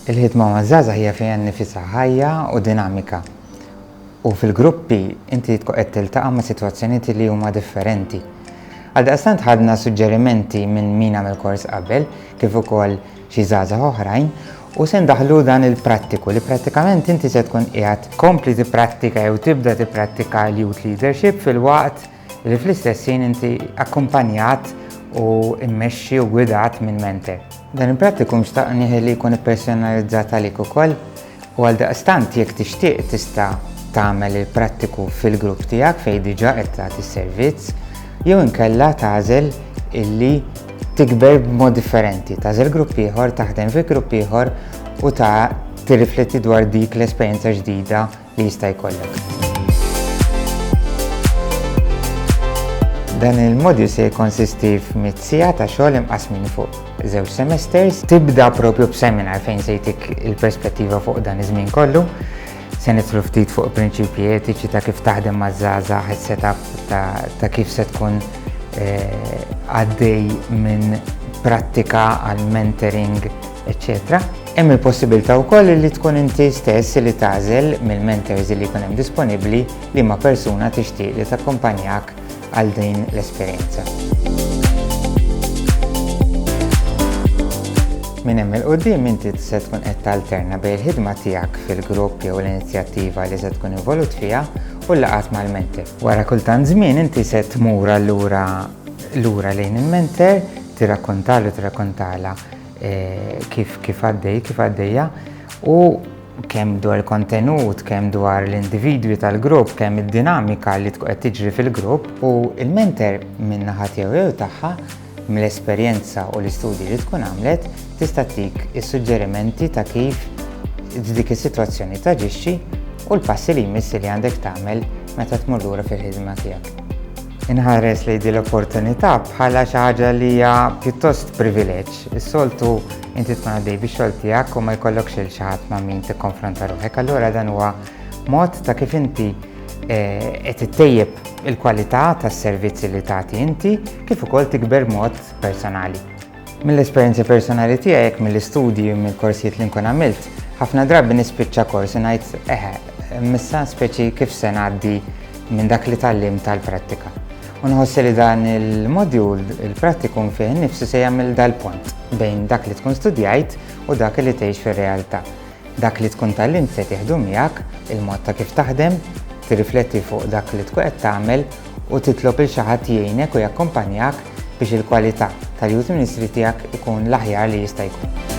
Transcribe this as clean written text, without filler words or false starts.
Il-ħidma maż-żgħażagħ hija fiha nnifisha ħajja u dinamika. U fil-gruppi inti tkun qed tiltaqa' ma' sitwazzjonijiet li huma differenti. Għaldaqstant ħadna suġġerimenti minn min għamel kors qabel kif ukoll xi żgħażagħ oħrajn u se ndaħlu dan il-prattiku li prattikament inti se tkun qiegħed kompli tipprattika jew tibda tipprattika l-youth leadership fil-waqt li fl-istess ħin inti akkumpanjat u immexxi u gwidat minn mentor. Dan il-prattiku mxtaqni li jkun ippersonalizzat għalik ukoll u għaldaqstant jekk tixtieq tista' tagħmel il-prattiku fil-grupp tiegħek fejn diġà qed tagħti s-servizz jew inkella tagħżel illi tikber b'mod differenti, tagħżel grupp ieħor, taħdem fi grupp ieħor u tirrifletti dwar dik l-esperjenza ġdida li jista' jkollok. Dan il-modju se jkonsisti f'100 siegħa ta' xogħol imqasmin fuq żewġ semesters. Tibda propju b'seminar fejn se jtik il-perspettiva fuq dan iż-żmien kollu. Se nidħlu ftit fuq prinċipji etiċi ta' kif taħdem maż-żgħażagħ, is-setup ta' kif se tkun għaddej minn prattika għal mentoring, etc. Hemm il-possibilità wkoll li tkun inti stess li tagħżel mill-mentors li jkun hemm disponibbli li ma' persuna tixtieq li takkumpanjak għal din l-esperjenza. Minn hemm il-qudiem inti se tkun qed talterna bejn il-ħidma tiegħek fil-grupp jew l-inizjattiva li se tkun involut fiha u l-laqgħat mal-mentor. Wara kultant żmien inti se tmur lura lejn il-mentor, tirrakkontala kif għaddejja u kemm dwar kontenut, kemm dwar l-individwi tal-grupp, kemm id-dinamika li tkun qed tiġri fil-grupp u il-mentor minn naħa tiegħu jew tagħha mill-esperjenza u l-istudji li tkun għamlet tista' tik is-suġġerimenti ta' kif dik is-sitwazzjoni taġixxi u l-passi li jmiss li għandek tagħmel meta tmur lura fil-ħidma tiegħek. Inħares li din l-opportunità bħala xi ħaġa li hija pjuttost privileġġ. Is-soltu inti tkun għaddej bix-xogħol tiegħek u ma jkollokx il xi ħadd ma' min tikkonfronta ruħek. Allura dan huwa mod ta' kif inti qed ittejjeb il-kwalità tas-servizzi li tagħti inti kif ukoll tikber mod personali. Mill-esperjenzi personali tiegħek, mill-istudji u mill-korsijiet li nkun għamilt, ħafna drabi nispiċċa kors u ngħid missa speċi kif se ngħaddi minn dak li tallim tal-prattika. U nħossi li dan il-modjul, il-prattikum fih nifsu se jagħmel dal-pont bejn dak li tkun studjajt u dak li tgħix fir-realtà. Dak li tkun tallim se tieħdu miegħek il-mod ta' kif taħdem, tirrifletti fuq dak li tkun qed tagħmel u titlob il xi ħadd jgħinek u jakkumpanjak biex il-kwalità tal-youth ministry tiegħek ikun l-aħjar li jista' jkun.